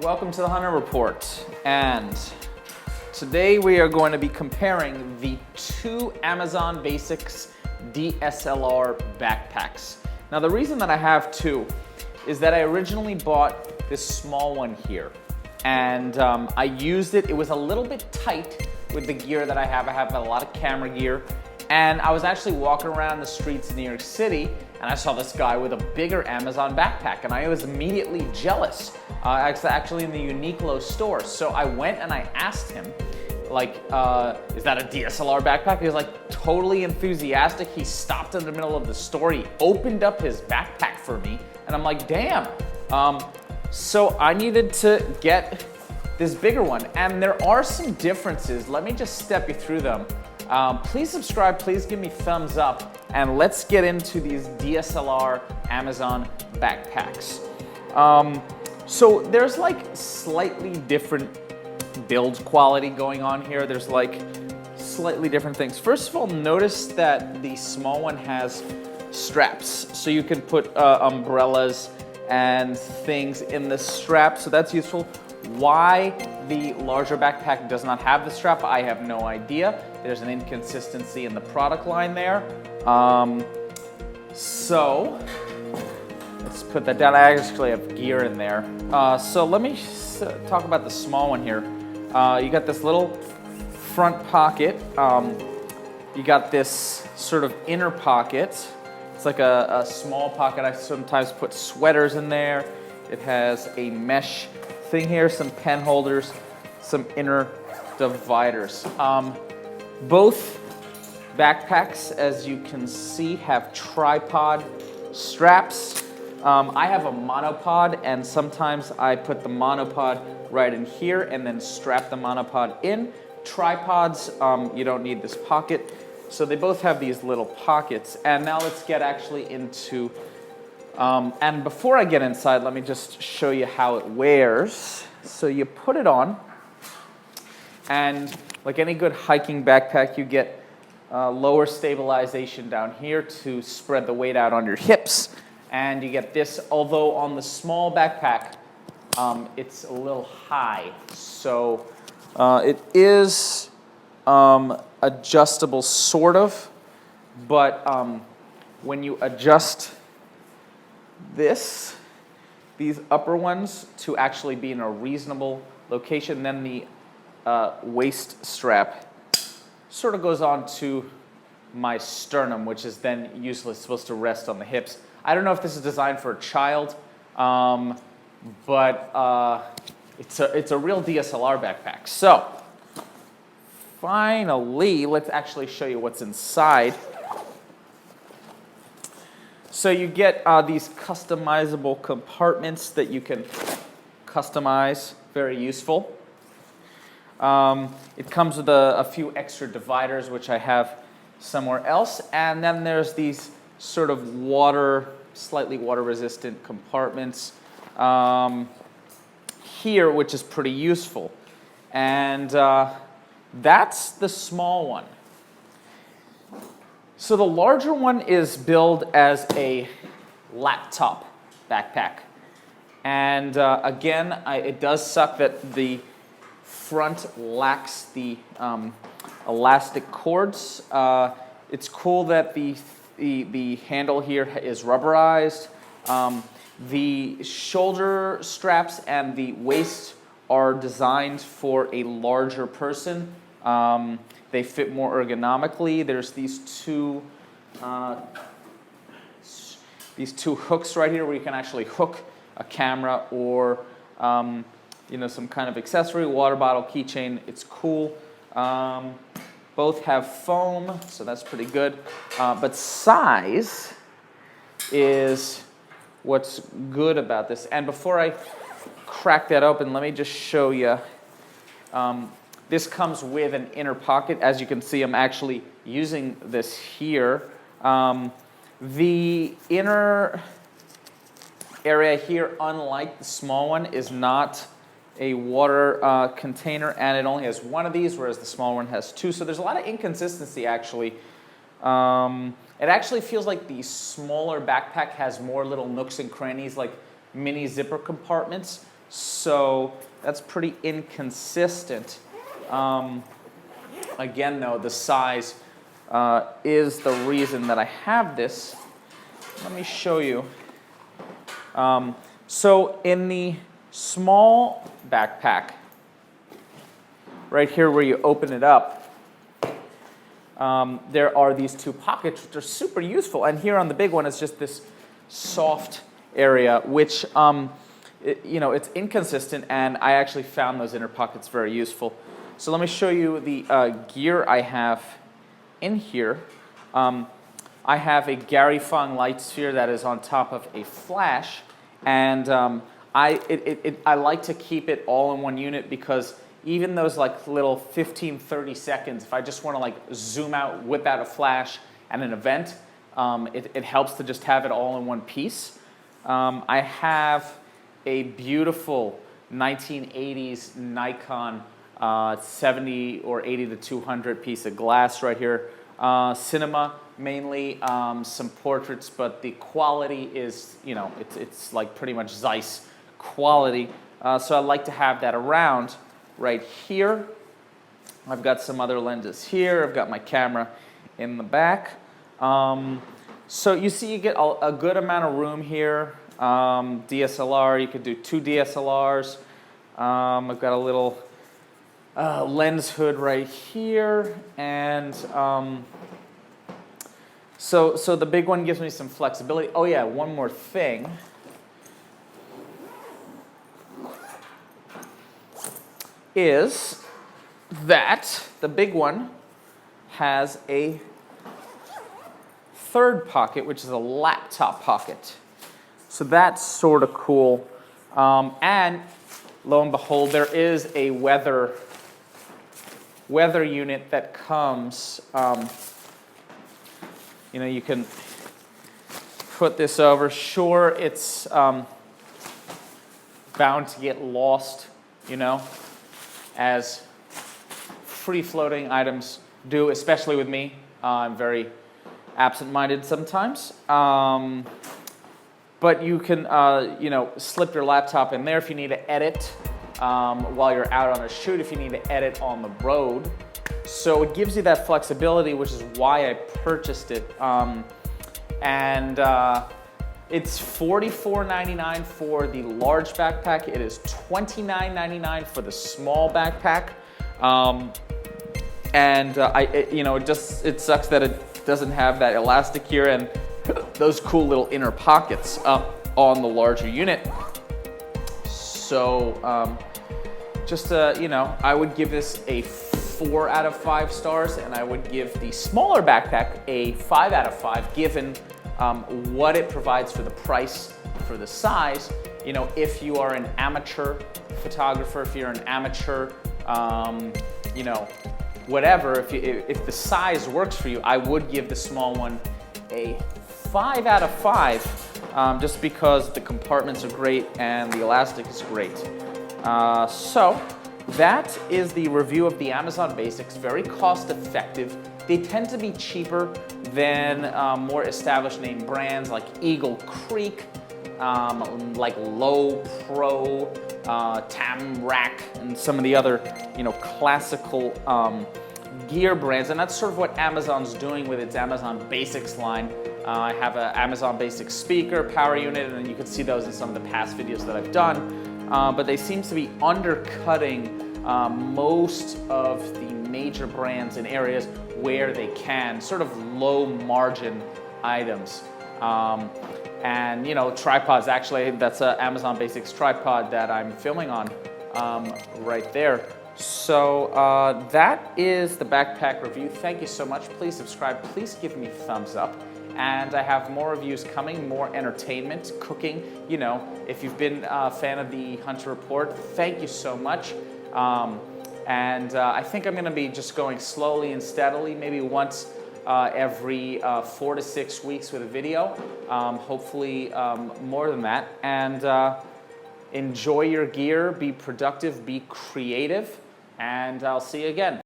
Welcome to the Hunter Report, and today we are going to be comparing the two Amazon Basics DSLR backpacks. Now the reason that I have two is that I originally bought this small one here, and I used it. It was a little bit tight with the gear that I have. I have a lot of camera gear, and I was actually walking around the streets of New York City, and I saw this guy with a bigger Amazon backpack, and I was immediately jealous. Actually in the Uniqlo store. So I went and I asked him, like, is that a DSLR backpack? He was like totally enthusiastic. He stopped in the middle of the store. He opened up his backpack for me, and I'm like, damn. So I needed to get this bigger one, and there are some differences. Let me just step you through them. Please subscribe, please give me thumbs up, and let's get into these DSLR Amazon backpacks. So there's like slightly different build quality going on here. There's like slightly different things. First of all, notice that the small one has straps, so you can put umbrellas and things in the strap, so that's useful. Why the larger backpack does not have the strap, I have no idea. There's an inconsistency in the product line there. So let's put that down. I actually have gear in there. So let me talk about the small one here. You got this little front pocket. You got this sort of inner pocket. It's like a small pocket. I sometimes put sweaters in there. It has a mesh thing here, some pen holders, some inner dividers. Both backpacks, as you can see, have tripod straps. I have a monopod, and sometimes I put the monopod right in here and then strap the monopod in. Tripods, you don't need this pocket. So they both have these little pockets. And now let's get actually into, and before I get inside, let me just show you how it wears. So you put it on, and like any good hiking backpack, you get lower stabilization down here to spread the weight out on your hips. And you get this, although on the small backpack, it's a little high. So it is adjustable, sort of, but when you adjust these upper ones to actually be in a reasonable location, then the waist strap sort of goes on to my sternum, which is then usually supposed to rest on the hips. I don't know if this is designed for a child, but it's a real DSLR backpack. So finally, let's actually show you what's inside. So you get these customizable compartments that you can customize, very useful. It comes with a few extra dividers, which I have somewhere else, and then there's these sort of slightly water-resistant compartments here, which is pretty useful. And that's the small one. So the larger one is billed as a laptop backpack. And again, it does suck that the front lacks the elastic cords. It's cool that the handle here is rubberized. The shoulder straps and the waist are designed for a larger person. They fit more ergonomically. There's these two hooks right here where you can actually hook a camera or some kind of accessory, water bottle, keychain. It's cool. Both have foam, so that's pretty good. But size is what's good about this. And before I crack that open, let me just show you. This comes with an inner pocket. As you can see, I'm actually using this here. The inner area here, unlike the small one, is not a water container, and it only has one of these, whereas the small one has two. So there's a lot of inconsistency, actually. It actually feels like the smaller backpack has more little nooks and crannies, like mini zipper compartments. So that's pretty inconsistent. Again, though, the size is the reason that I have this. Let me show you. So in the small backpack, right here where you open it up, there are these two pockets which are super useful. And here on the big one is just this soft area, which, it's inconsistent, and I actually found those inner pockets very useful. So let me show you the gear I have in here. I have a Gary Fung light sphere that is on top of a flash, and I like to keep it all in one unit because even those like little 15, 30 seconds, if I just want to like zoom out, whip out a flash at an event, it helps to just have it all in one piece. I have a beautiful 1980s Nikon 70 or 80 to 200 piece of glass right here. Cinema, mainly some portraits, but the quality is, it's like pretty much Zeiss quality. So I like to have that around right here. I've got some other lenses here. I've got my camera in the back. So you see you get a good amount of room here. DSLR, you could do 2 DSLRs. I've got a little lens hood right here, and so the big one gives me some flexibility. Oh yeah, one more thing. Is that the big one has a third pocket, which is a laptop pocket. So that's sort of cool. And lo and behold, there is a weather unit that comes. You can put this over. Sure, it's bound to get lost, as free-floating items do, especially with me. I'm very absent-minded sometimes. But you can, slip your laptop in there if you need to edit while you're out on a shoot, if you need to edit on the road. So it gives you that flexibility, which is why I purchased it. It's $44.99 for the large backpack. It is $29.99 for the small backpack. It sucks that it doesn't have that elastic here and those cool little inner pockets up on the larger unit. So I would give this a 4 out of 5 stars, and I would give the smaller backpack a 5 out of 5, given what it provides for the price, for the size. If you are an amateur photographer, if you're an amateur, whatever, if the size works for you, I would give the small one a 5 out of 5, just because the compartments are great and the elastic is great. So that is the review of the Amazon Basics. Very cost effective. They tend to be cheaper than more established name brands like Eagle Creek, like Low Pro, Tamrac, and some of the other classical gear brands. And that's sort of what Amazon's doing with its Amazon Basics line. I have an Amazon Basics speaker, power unit, and you can see those in some of the past videos that I've done. But they seem to be undercutting most of the major brands in areas where they can, sort of low margin items. And tripods, actually, that's an Amazon Basics tripod that I'm filming on right there. So that is the backpack review. Thank you so much. Please subscribe. Please give me a thumbs up. And I have more reviews coming, more entertainment, cooking. If you've been a fan of the Hunter Report, thank you so much. I think I'm going to be just going slowly and steadily, maybe once every 4 to 6 weeks with a video, hopefully more than that. And enjoy your gear, be productive, be creative, and I'll see you again.